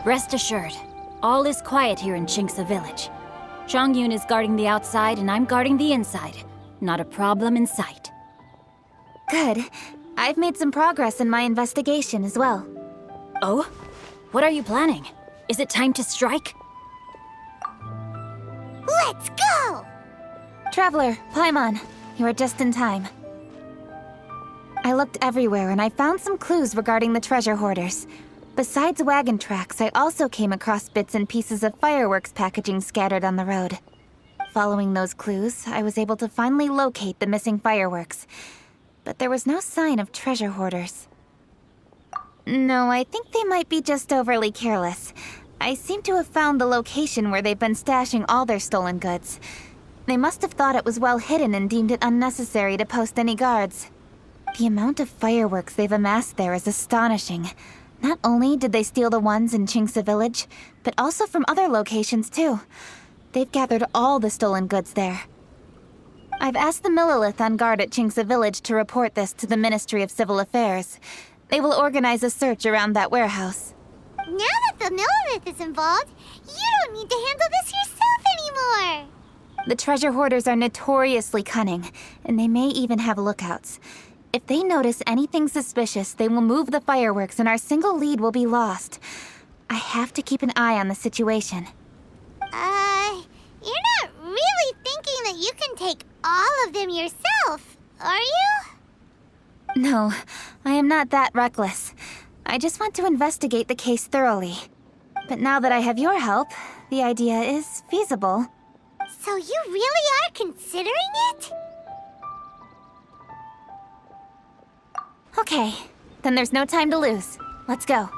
Rest assured, all is quiet here in Qingce Village. Zhang is guarding the outside and I'm guarding the inside. Not a problem in sight. Good. I've made some progress in my investigation as well. Oh? What are you planning? Is it time to strike? Let's go! Traveler, Paimon, you are just in time. I looked everywhere and I found some clues regarding the treasure hoarders. Besides wagon tracks, I also came across bits and pieces of fireworks packaging scattered on the road. Following those clues, I was able to finally locate the missing fireworks. But there was no sign of treasure hoarders. No, I think they might be just overly careless. I seem to have found the location where they've been stashing all their stolen goods. They must have thought it was well hidden and deemed it unnecessary to post any guards. The amount of fireworks they've amassed there is astonishing. Not only did they steal the ones in Qingce Village, but also from other locations too. They've gathered all the stolen goods there. I've asked the Millilith on guard at Qingce Village to report this to the Ministry of Civil Affairs. They will organize a search around that warehouse. Now that the Millilith is involved, you don't need to handle this yourself anymore! The treasure hoarders are notoriously cunning, and they may even have lookouts. If they notice anything suspicious, they will move the fireworks and our single lead will be lost. I have to keep an eye on the situation. You're not really thinking that you can take all of them yourself, are you? No, I am not that reckless. I just want to investigate the case thoroughly. But now that I have your help, the idea is feasible. So you really are considering it? Okay, then there's no time to lose. Let's go.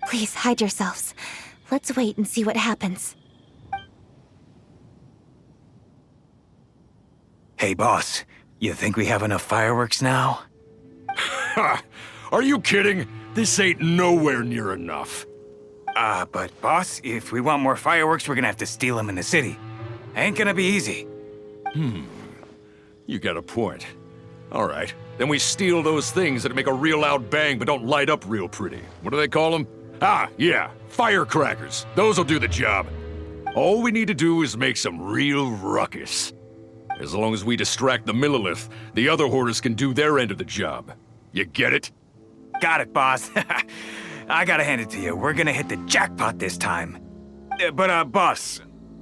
Please hide yourselves. Let's wait and see what happens. Hey, boss. You think we have enough fireworks now? Ha! Are you kidding? This ain't nowhere near enough. But boss, if we want more fireworks, we're gonna have to steal them in the city. Ain't gonna be easy. You got a point. All right, then we steal those things that make a real loud bang but don't light up real pretty. What do they call them? Ah, yeah, firecrackers. Those'll do the job. All we need to do is make some real ruckus. As long as we distract the Millilith, the other hoarders can do their end of the job. You get it? Got it, boss. I gotta hand it to you. We're gonna hit the jackpot this time. But boss,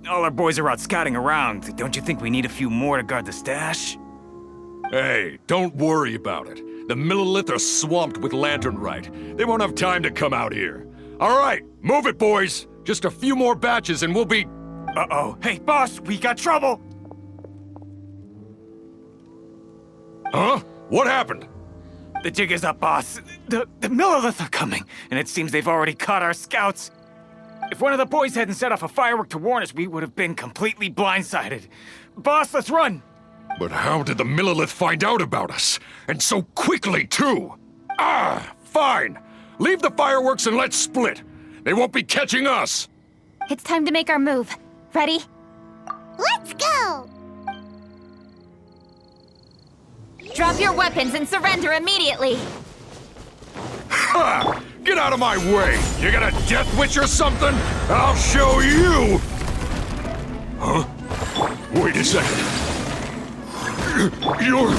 all our boys are out scouting around. Don't you think we need a few more to guard the stash? Hey, don't worry about it. The Millilith are swamped with lanternite. They won't have time to come out here. All right, move it, boys. Just a few more batches and we'll be... Uh-oh. Hey, boss, we got trouble! Huh? What happened? The jig is up, boss. The Millilith are coming, and it seems they've already caught our scouts. If one of the boys hadn't set off a firework to warn us, we would have been completely blindsided. Boss, let's run! But how did the Millilith find out about us? And so quickly, too! Ah, fine! Leave the fireworks and let's split! They won't be catching us! It's time to make our move. Ready? Let's go! Drop your weapons and surrender immediately! Ha! Get out of my way! You got a death wish or something? I'll show you! Huh? Wait a second. You're...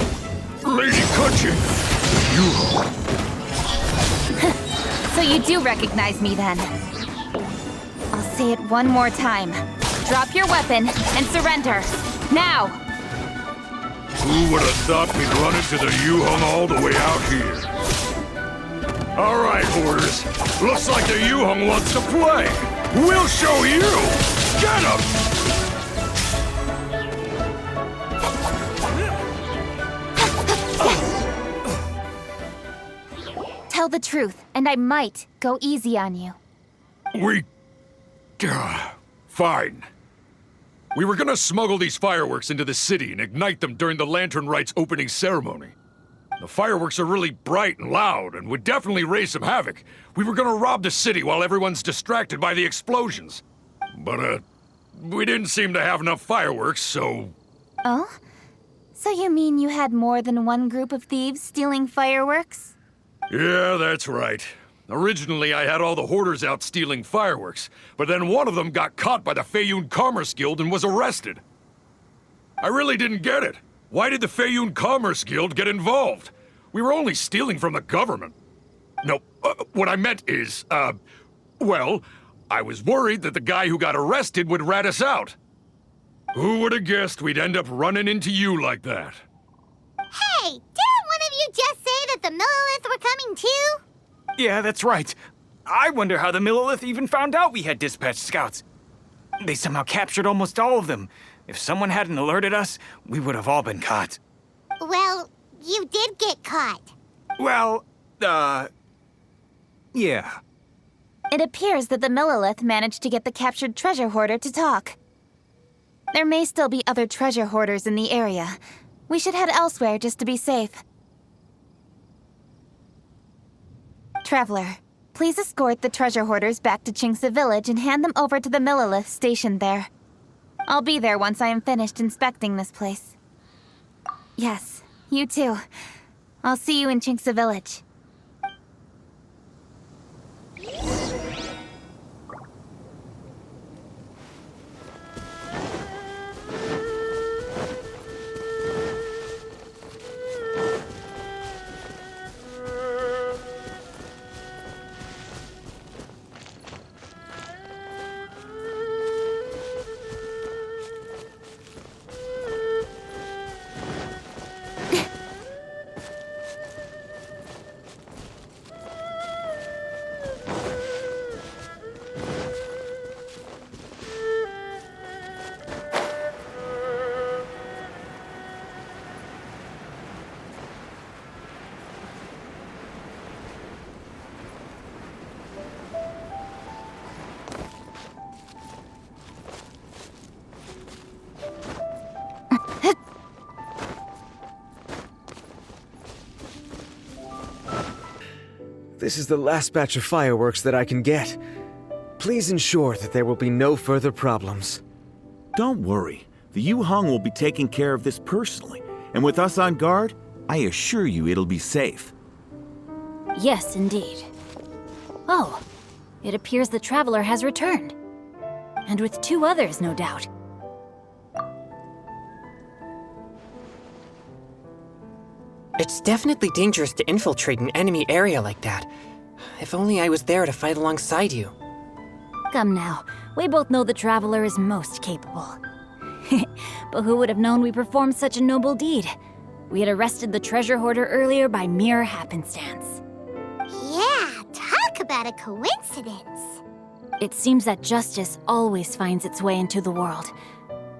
Lady Kutchin. You... So you do recognize me then. I'll say it one more time. Drop your weapon and surrender. Now! Who would have thought we'd run into the Yuhong all the way out here? All right, Hoarders. Looks like the Yuhong wants to play. We'll show you! Get 'em! Tell the truth, and I might go easy on you. Fine. We were gonna smuggle these fireworks into the city and ignite them during the Lantern Rite's opening ceremony. The fireworks are really bright and loud and would definitely raise some havoc. We were gonna rob the city while everyone's distracted by the explosions. But, we didn't seem to have enough fireworks, so... Oh? So you mean you had more than one group of thieves stealing fireworks? Yeah, that's right. Originally, I had all the hoarders out stealing fireworks, but then one of them got caught by the Feiyun Commerce Guild and was arrested. I really didn't get it. Why did the Feiyun Commerce Guild get involved? We were only stealing from the government. No, what I meant is, well, I was worried that the guy who got arrested would rat us out. Who would have guessed we'd end up running into you like that? Hey, didn't one of you just say that the Millilith were coming too? Yeah, that's right. I wonder how the Millilith even found out we had dispatched scouts. They somehow captured almost all of them. If someone hadn't alerted us, we would have all been caught. Well, you did get caught. Well, yeah. It appears that the Millilith managed to get the captured treasure hoarder to talk. There may still be other treasure hoarders in the area. We should head elsewhere just to be safe. Traveler, please escort the treasure hoarders back to Chingsa Village and hand them over to the Millilith stationed there. I'll be there once I am finished inspecting this place. Yes, you too. I'll see you in Chingsa Village. This is the last batch of fireworks that I can get. Please ensure that there will be no further problems. Don't worry. The Yuhong will be taking care of this personally. And with us on guard, I assure you it'll be safe. Yes, indeed. Oh, it appears the Traveler has returned. And with 2 others, no doubt. It's definitely dangerous to infiltrate an enemy area like that. If only I was there to fight alongside you. Come now, we both know the Traveler is most capable. But who would have known we performed such a noble deed? We had arrested the treasure hoarder earlier by mere happenstance. Yeah, talk about a coincidence. It seems that justice always finds its way into the world.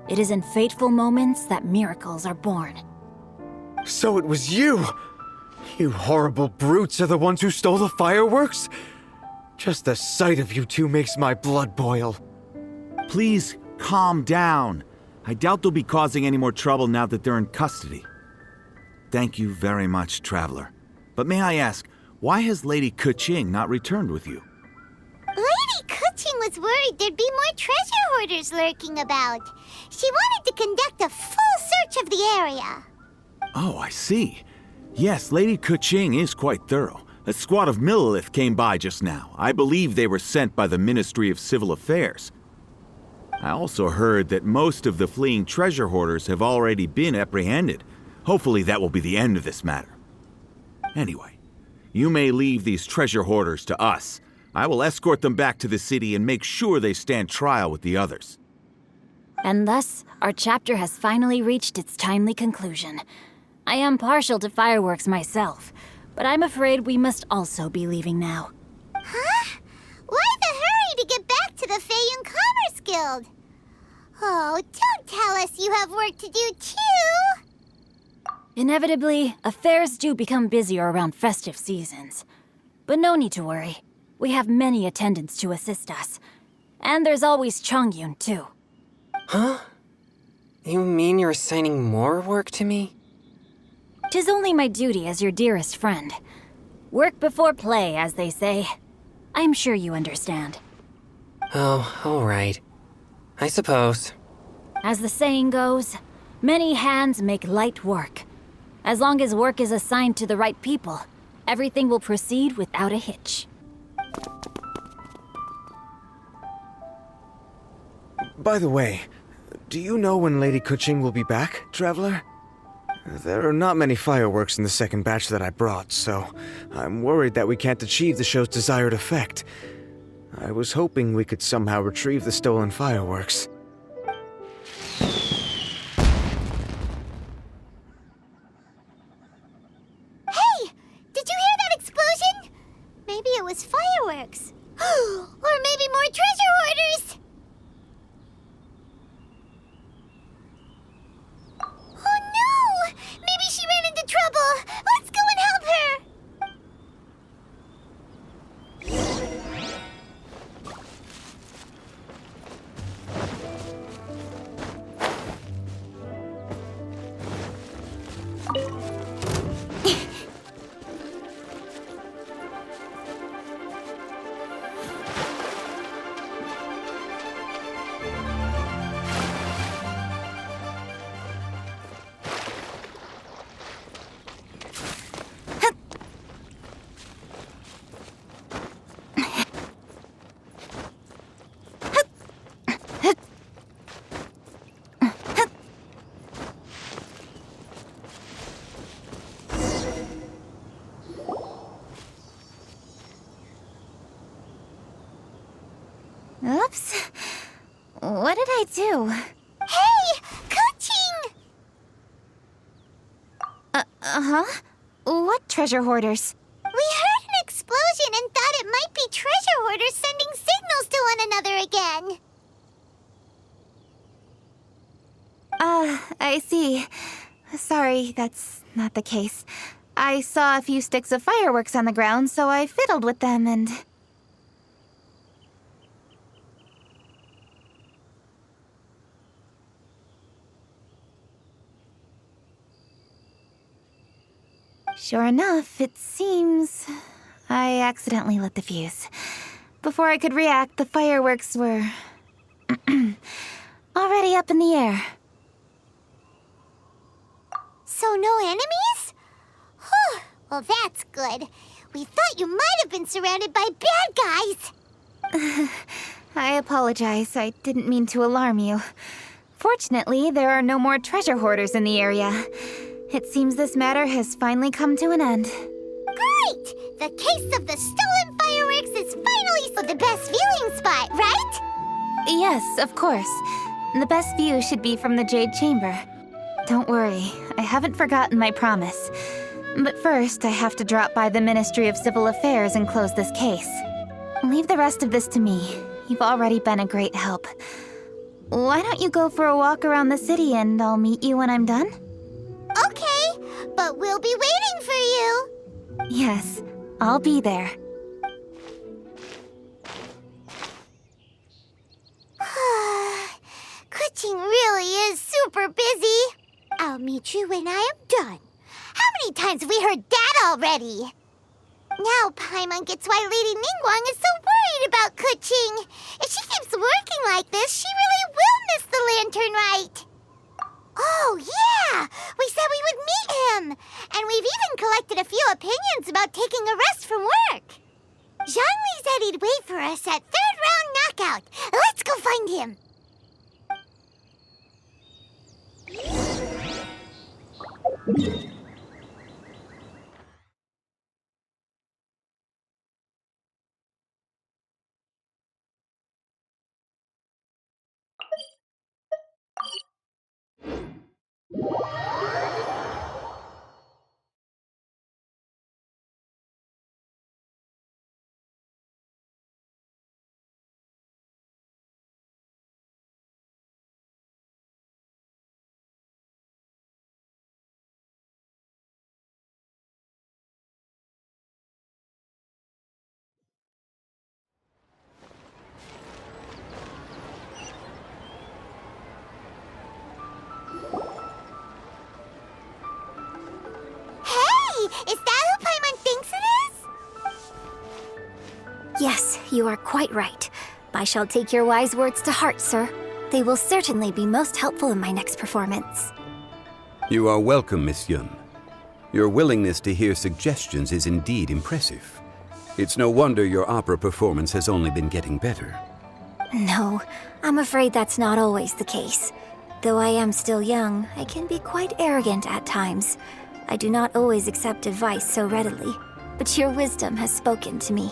It is in fateful moments that miracles are born. So it was you! You horrible brutes are the ones who stole the fireworks? Just the sight of you two makes my blood boil. Please, calm down. I doubt they'll be causing any more trouble now that they're in custody. Thank you very much, Traveler. But may I ask, why has Lady Keqing not returned with you? Lady Keqing was worried there'd be more treasure hoarders lurking about. She wanted to conduct a full search of the area. Oh, I see. Yes, Lady Keqing is quite thorough. A squad of Millilith came by just now. I believe they were sent by the Ministry of Civil Affairs. I also heard that most of the fleeing treasure hoarders have already been apprehended. Hopefully that will be the end of this matter. Anyway, you may leave these treasure hoarders to us. I will escort them back to the city and make sure they stand trial with the others. And thus, our chapter has finally reached its timely conclusion. I am partial to fireworks myself, but I'm afraid we must also be leaving now. Huh? Why the hurry to get back to the Feiyun Commerce Guild? Oh, don't tell us you have work to do too! Inevitably, affairs do become busier around festive seasons. But no need to worry. We have many attendants to assist us. And there's always Chongyun, too. Huh? You mean you're assigning more work to me? 'Tis only my duty as your dearest friend. Work before play, as they say. I'm sure you understand. Oh, alright. I suppose. As the saying goes, many hands make light work. As long as work is assigned to the right people, everything will proceed without a hitch. By the way, do you know when Lady Kuching will be back, Traveler? There are not many fireworks in the second batch that I brought, so I'm worried that we can't achieve the show's desired effect. I was hoping we could somehow retrieve the stolen fireworks. Hey! Did you hear that explosion? Maybe it was fireworks. Or maybe more treasure hoarders! Oh no! Maybe she ran into trouble! Let's go and help her! Oops. What did I do? Hey! Kuching! Uh-huh. What treasure hoarders? We heard an explosion and thought it might be treasure hoarders sending signals to one another again. I see. Sorry, that's not the case. I saw a few sticks of fireworks on the ground, so I fiddled with them and... Sure enough, it seems I accidentally lit the fuse. Before I could react, the fireworks were already up in the air. So no enemies? Whew, well that's good. We thought you might have been surrounded by bad guys. I apologize. I didn't mean to alarm you. Fortunately, there are no more treasure hoarders in the area. It seems this matter has finally come to an end. Great! The case of the stolen fireworks is finally the best viewing spot, right? Yes, of course. The best view should be from the Jade Chamber. Don't worry, I haven't forgotten my promise. But first, I have to drop by the Ministry of Civil Affairs and close this case. Leave the rest of this to me. You've already been a great help. Why don't you go for a walk around the city and I'll meet you when I'm done? Okay, but we'll be waiting for you. Yes, I'll be there. Kuching really is super busy. I'll meet you when I am done. How many times have we heard that already? Now Paimon gets why Lady Ningguang is so worried about Kuching. If she keeps working like this, she really will miss the lantern rite. Oh, yeah! We said we would meet him! And we've even collected a few opinions about taking a rest from work. Zhongli said he'd wait for us at third round knockout. Let's go find him. Yes, you are quite right. I shall take your wise words to heart, sir. They will certainly be most helpful in my next performance. You are welcome, Miss Yun. Your willingness to hear suggestions is indeed impressive. It's no wonder your opera performance has only been getting better. No, I'm afraid that's not always the case. Though I am still young, I can be quite arrogant at times. I do not always accept advice so readily, but your wisdom has spoken to me.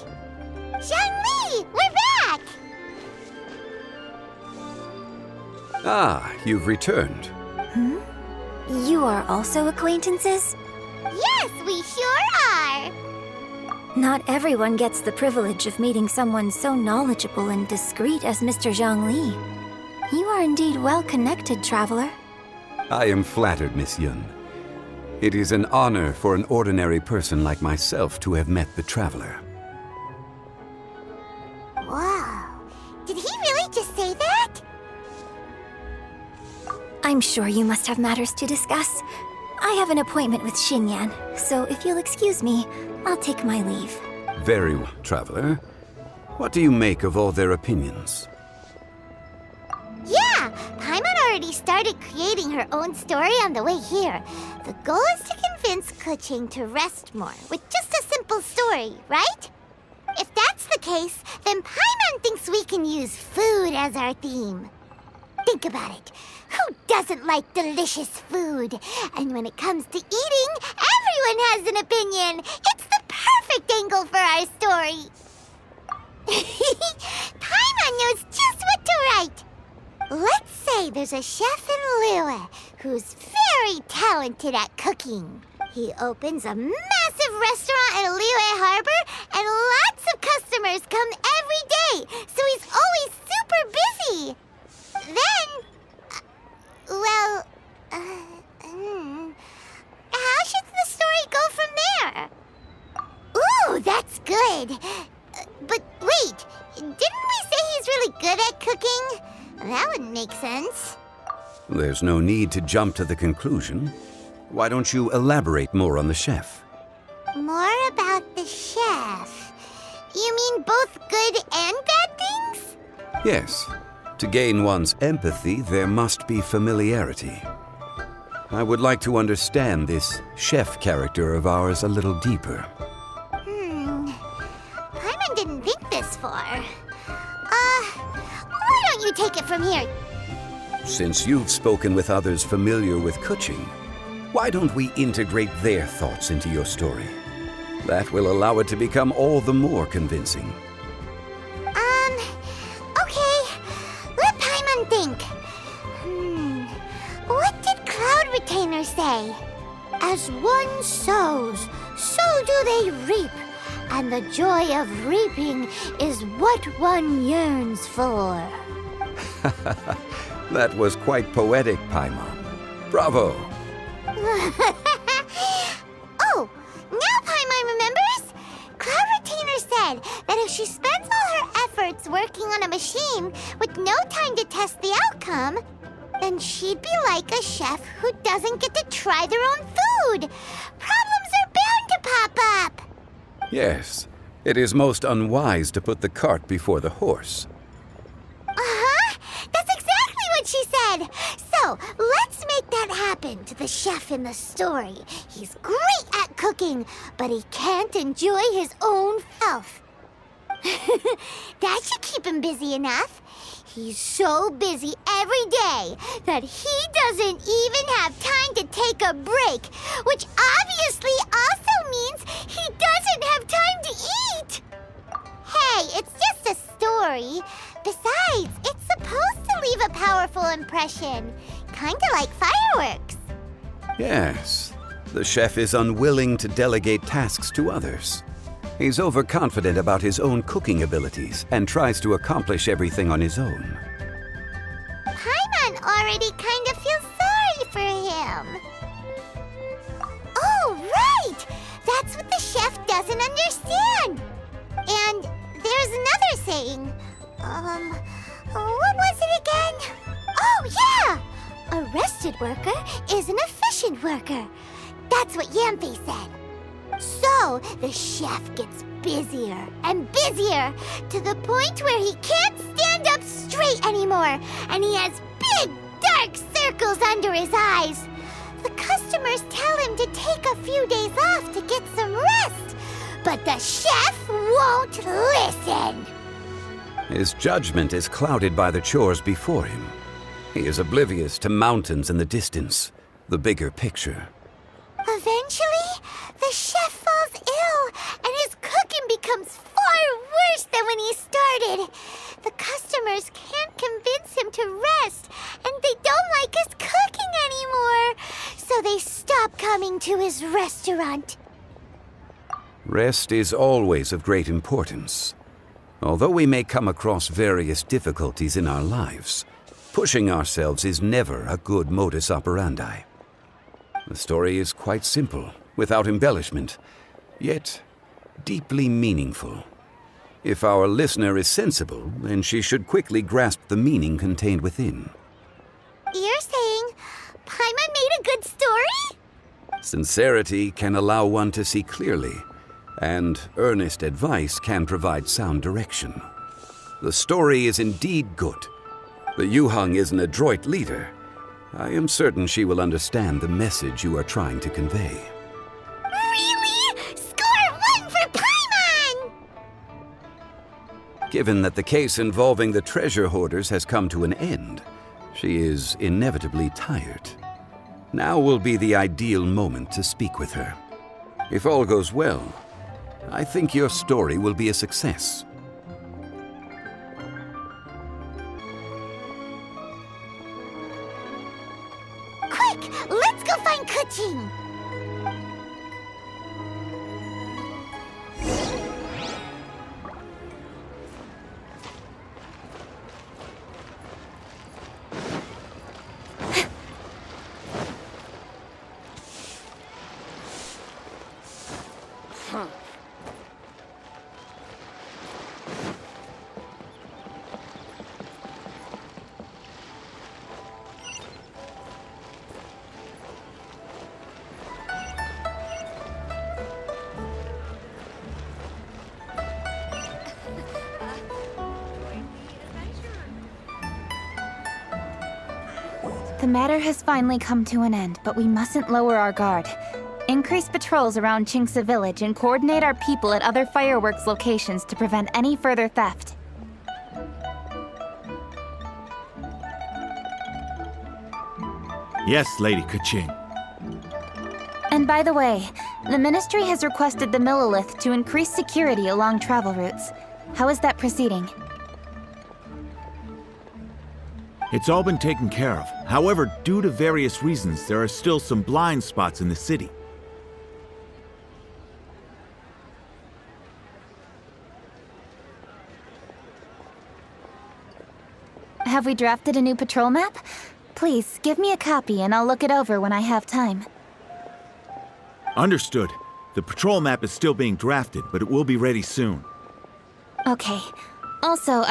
Zhongli, we're back! Ah, you've returned. You are also acquaintances? Yes, we sure are! Not everyone gets the privilege of meeting someone so knowledgeable and discreet as Mr. Zhongli. You are indeed well connected, traveler. I am flattered, Miss Yun. It is an honor for an ordinary person like myself to have met the traveler. Wow. Did he really just say that? I'm sure you must have matters to discuss. I have an appointment with Xinyan, so if you'll excuse me, I'll take my leave. Very well, traveler. What do you make of all their opinions? Yeah, Paimon already started creating her own story on the way here. The goal is to convince Kuching to rest more with just a simple story, right? If that's the case, then Paimon thinks we can use food as our theme. Think about it. Who doesn't like delicious food? And when it comes to eating, everyone has an opinion. It's the perfect angle for our story. Paimon knows just what to write. Let's say there's a chef in Liyue who's very talented at cooking. He opens a massive restaurant at Liyue Harbor, and lots of customers come every day, so he's always super busy. Then, how should the story go from there? Ooh, that's good. But wait, didn't we say he's really good at cooking? That wouldn't make sense. There's no need to jump to the conclusion. Why don't you elaborate more on the chef? More about the chef. You mean both good and bad things? Yes. To gain one's empathy, there must be familiarity. I would like to understand this chef character of ours a little deeper. Paimon didn't think this far. Why don't you take it from here? Since you've spoken with others familiar with Kuching, why don't we integrate their thoughts into your story? That will allow it to become all the more convincing. Okay. Let Paimon think. What did Cloud Retainer say? As one sows, so do they reap. And the joy of reaping is what one yearns for. That was quite poetic, Paimon. Bravo! Oh, now Paimon remembers? Cloud Retainer said that if she spends all her efforts working on a machine with no time to test the outcome, then she'd be like a chef who doesn't get to try their own food. Problems are bound to pop up. Yes, it is most unwise to put the cart before the horse. Uh-huh. That's exactly what she said. So, let's make that happen to the chef in the story. He's great at cooking, but he can't enjoy his own health. That should keep him busy enough. He's so busy every day that he doesn't even have time to take a break, which obviously also means he doesn't have time to eat. Hey, it's just a story. Besides, it's supposed to leave a powerful impression, kinda like fireworks. Yes, the chef is unwilling to delegate tasks to others. He's overconfident about his own cooking abilities and tries to accomplish everything on his own. Paimon already kind of feels sorry for him. Oh, right! That's what the chef doesn't understand. And there's another saying. What was it again? Oh, yeah! A rested worker is an efficient worker. That's what Yamfe said. So, So, the chef gets busier and busier to the point where he can't stand up straight anymore, and he has big, dark circles under his eyes. The customers tell him to take a few days off to get some rest, but the chef won't listen. His judgment is clouded by the chores before him. He is oblivious to mountains in the distance, the bigger picture. Eventually, the chef falls ill, and his cooking becomes far worse than when he started. The customers can't convince him to rest, and they don't like his cooking anymore, so they stop coming to his restaurant. Rest is always of great importance. Although we may come across various difficulties in our lives, pushing ourselves is never a good modus operandi. The story is quite simple, without embellishment, yet deeply meaningful. If our listener is sensible, then she should quickly grasp the meaning contained within. You're saying Paimon made a good story? Sincerity can allow one to see clearly, and earnest advice can provide sound direction. The story is indeed good. The Yuhang is an adroit leader. I am certain she will understand the message you are trying to convey. Really? Score 1 for Paimon! Given that the case involving the treasure hoarders has come to an end, she is inevitably tired. Now will be the ideal moment to speak with her. If all goes well, I think your story will be a success. Quick, let's go find Kuching! The matter has finally come to an end, but we mustn't lower our guard. Increase patrols around Chingsa Village and coordinate our people at other fireworks locations to prevent any further theft. Yes, Lady Kuching. And by the way, the Ministry has requested the Millilith to increase security along travel routes. How is that proceeding? It's all been taken care of. However, due to various reasons, there are still some blind spots in the city. Have we drafted a new patrol map? Please, give me a copy and I'll look it over when I have time. Understood. The patrol map is still being drafted, but it will be ready soon. Okay. Also,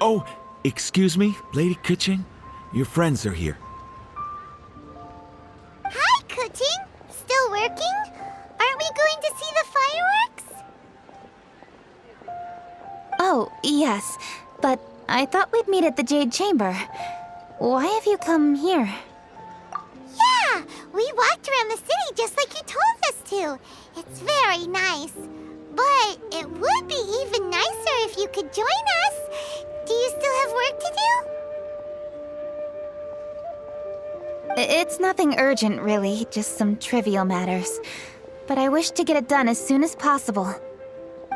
Oh, excuse me, Lady Kuching? Your friends are here. Hi, Kuching! Still working? Aren't we going to see the fireworks? Oh, yes. But I thought we'd meet at the Jade Chamber. Why have you come here? Yeah! We walked around the city just like you told us to. It's very nice. But it would be even nicer if you could join us. Do you still have work to do? It's nothing urgent, really. Just some trivial matters. But I wish to get it done as soon as possible.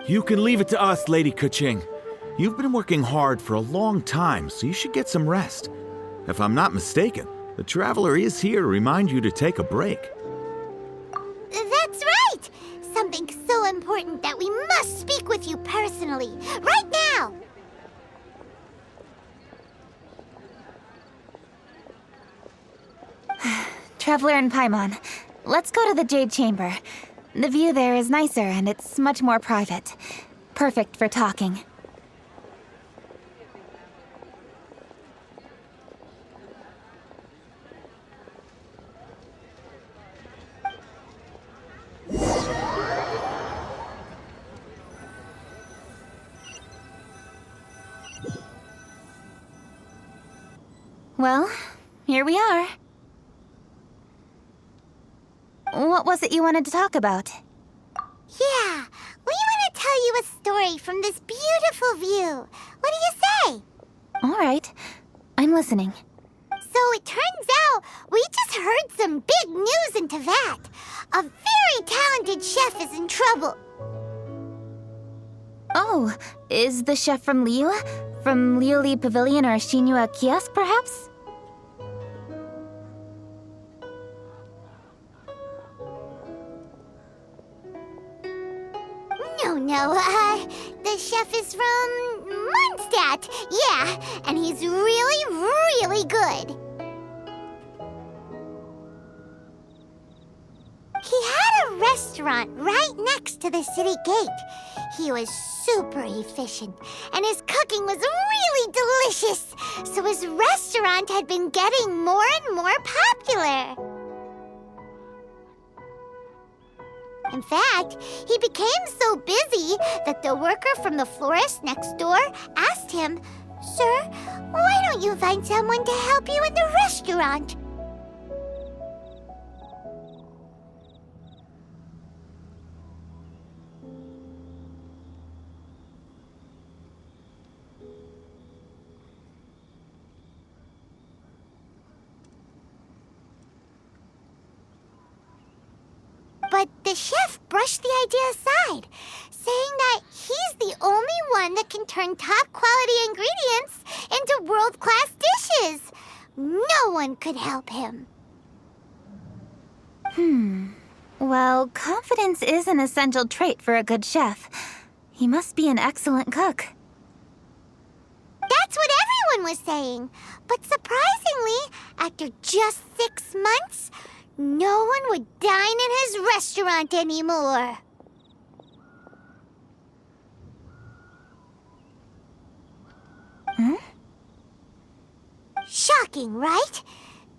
You can leave it to us, Lady Kuching. You've been working hard for a long time, so you should get some rest. If I'm not mistaken, the Traveler is here to remind you to take a break. That's right! Something so important that we must speak with you personally, right now! Traveler and Paimon, let's go to the Jade Chamber. The view there is nicer and it's much more private. Perfect for talking. Well, here we are. What was it you wanted to talk about? Yeah, we want to tell you a story from this beautiful view. What do you say? All right, I'm listening. So it turns out we just heard some big news in Teyvat. A very talented chef is in trouble. Oh, is the chef from Liyue? From Liuli Pavilion or Shinua Kiosk, perhaps? No, the chef is from Mondstadt. Yeah, and he's really, really good. He had a restaurant right next to the city gate. He was super efficient, and his cooking was really delicious. So his restaurant had been getting more and more popular. In fact, he became so busy that the worker from the florist next door asked him, "Sir, why don't you find someone to help you in the restaurant?" But the chef brushed the idea aside, saying that he's the only one that can turn top-quality ingredients into world-class dishes. No one could help him. Well, confidence is an essential trait for a good chef. He must be an excellent cook. That's what everyone was saying. But surprisingly, after just 6 months, no one would dine in his restaurant anymore. Shocking, right?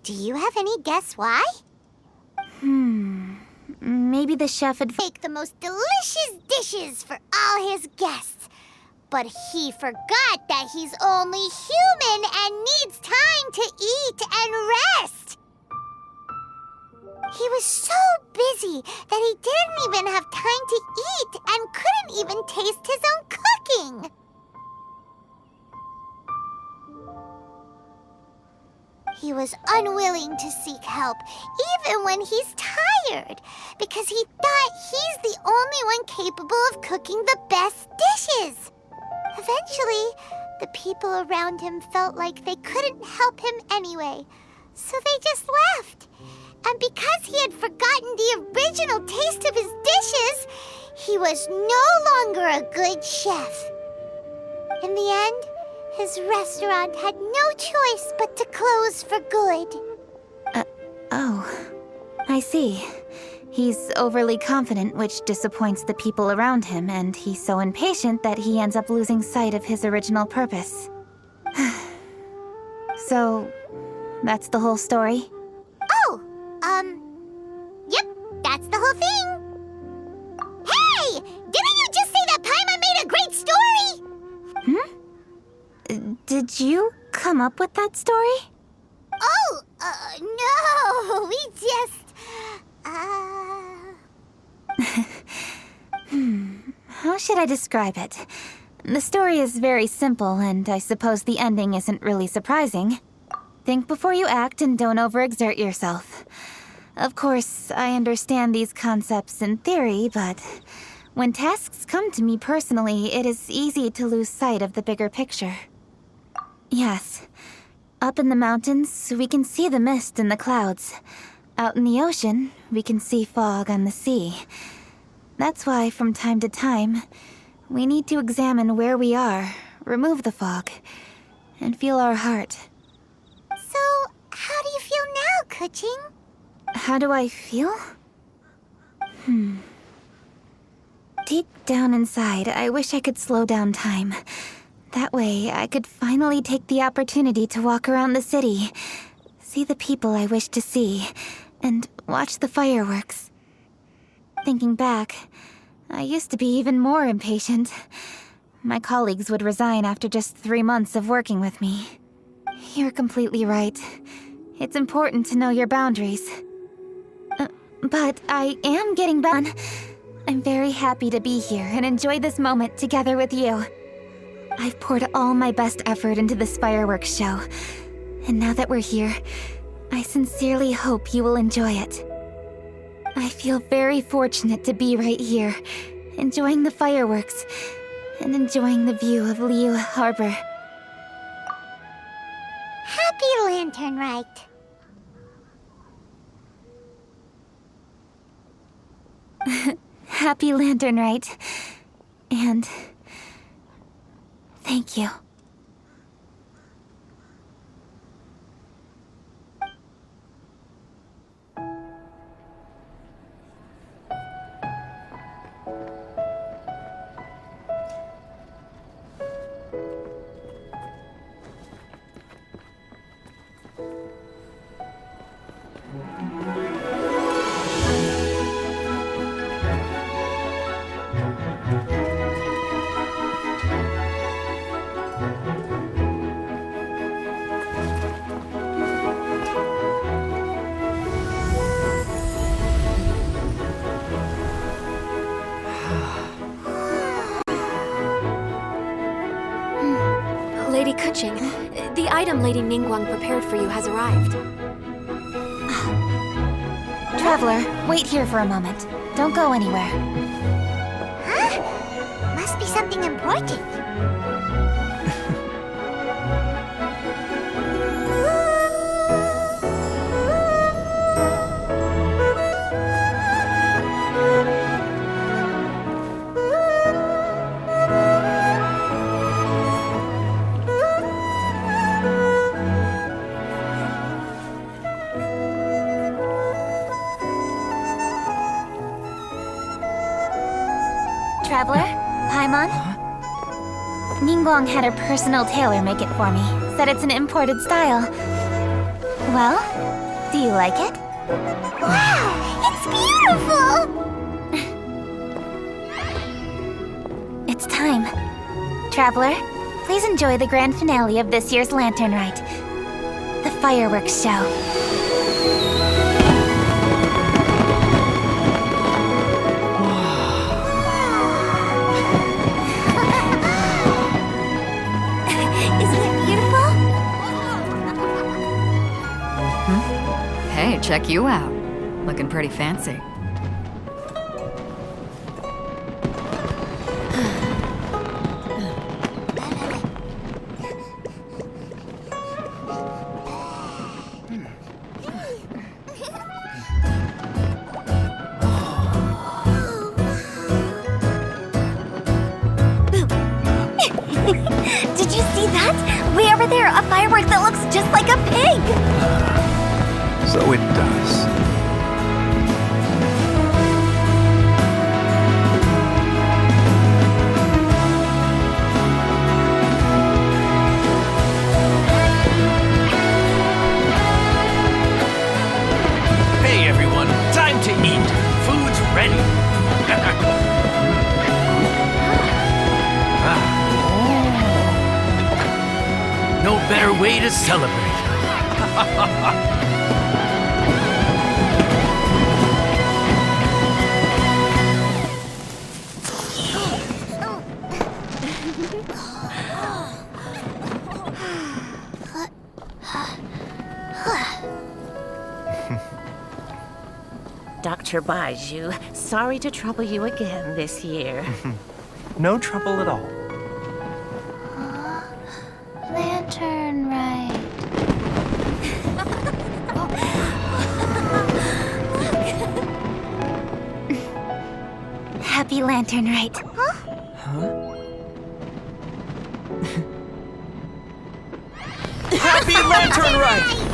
Do you have any guess why? Maybe the chef had... Make the most delicious dishes for all his guests. But he forgot that he's only human and needs time to eat and rest. He was so busy that he didn't even have time to eat and couldn't even taste his own cooking. He was unwilling to seek help, even when he's tired, because he thought he's the only one capable of cooking the best dishes. Eventually, the people around him felt like they couldn't help him anyway, so they just left. And because he had forgotten the original taste of his dishes, he was no longer a good chef. In the end, his restaurant had no choice but to close for good. Oh, I see. He's overly confident, which disappoints the people around him, and he's so impatient that he ends up losing sight of his original purpose. So, that's the whole story? Oh, yep, that's the whole thing. Hey! Didn't you just say that Paimon made a great story? Did you come up with that story? Oh, no, we just, How should I describe it? The story is very simple, and I suppose the ending isn't really surprising. Think before you act and don't overexert yourself. Of course, I understand these concepts in theory, but when tasks come to me personally, it is easy to lose sight of the bigger picture. Yes. Up in the mountains, we can see the mist in the clouds. Out in the ocean, we can see fog on the sea. That's why, from time to time, we need to examine where we are, remove the fog, and feel our heart. So, how do you feel now, Kuching? How do I feel? Deep down inside, I wish I could slow down time. That way, I could finally take the opportunity to walk around the city, see the people I wish to see, and watch the fireworks. Thinking back, I used to be even more impatient. My colleagues would resign after just 3 months of working with me. You're completely right. It's important to know your boundaries. But I am getting back. I'm very happy to be here and enjoy this moment together with you. I've poured all my best effort into this fireworks show. And now that we're here, I sincerely hope you will enjoy it. I feel very fortunate to be right here, enjoying the fireworks and enjoying the view of Liu Harbor. Happy Lantern Rite. Happy Lantern Rite. And thank you. Lady Kuching, the item Lady Ningguang prepared for you has arrived. Traveler, wait here for a moment. Don't go anywhere. Huh? Must be something important. Traveler? Paimon? Ningguang had her personal tailor make it for me. Said it's an imported style. Well, do you like it? Wow, it's beautiful! It's time. Traveler, please enjoy the grand finale of this year's Lantern Rite. The fireworks show. Hey, check you out. Looking pretty fancy. Did you see that? Way over there, a firework that looks just like a pig! So it does. Hey everyone, time to eat. Food's ready. No better way to celebrate. Dr. Baiju, sorry to trouble you again this year. No trouble at all. Lantern Rite. Happy Lantern Rite. Happy Lantern Rite!